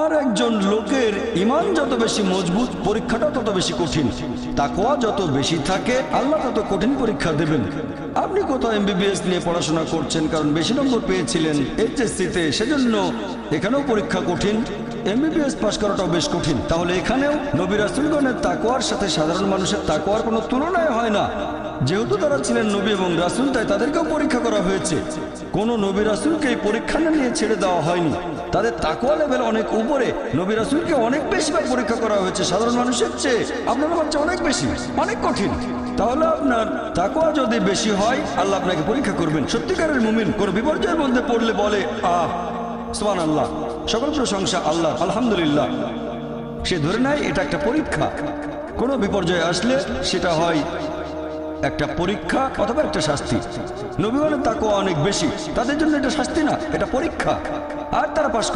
আর একজন লোকের ঈমান যত বেশি মজবুত, পরীক্ষাটা তত বেশি কঠিন। তাকওয়া যত বেশি থাকে, আল্লাহ তত কঠিন পরীক্ষা দেবেন। আপনি কোথাও এমবিবিএস নিয়ে পড়াশোনা করছেন, কারণ বেশি নম্বর পেয়েছিলেন এইচএসসিতে, সেজন্য এখানেও পরীক্ষা কঠিন। এমবিবিএস পাশ করাটাও বেশ কঠিন। তাহলে এখানেও নবী রাসূলগণের তাকওয়ার সাথে সাধারণ মানুষের তাকওয়ার কোনো তুলনায় হয় না। যেহেতু তারা ছিলেন নবী এবং রাসূল, তাই তাদেরকেও পরীক্ষা করা হয়েছে। কোন নবী রাসূলকে এই পরীক্ষা না নিয়ে ছেড়ে দেওয়া হয়নি। তাদের তাকওয়া লেভেল অনেক উপরে। নবী রাসূলকে অনেক বেশিবার পরীক্ষা করা হয়েছে সাধারণ মানুষের চেয়ে। আপনার বাচ্চা অনেক বেশি, অনেক কঠিন। তাহলে আপনার তাকওয়া যদি বেশি হয়, আল্লাহ আপনাকে পরীক্ষা করবেন। সত্যিকারের মুমিন কোন বিপর্যয়ের মধ্যে পড়লে বলে সুবহানাল্লাহ, সকল প্রশংসা আল্লাহ, আলহামদুলিল্লাহ। সে ধরে নেয় এটা একটা পরীক্ষা। কোনো বিপর্যয় আসলে সেটা হয় একটা পরীক্ষা অথবা একটা শাস্তি। নবীগণের তাকওয়া অনেক বেশি, তাদের জন্য এটা শাস্তি না, এটা পরীক্ষা। আর তারা পাশ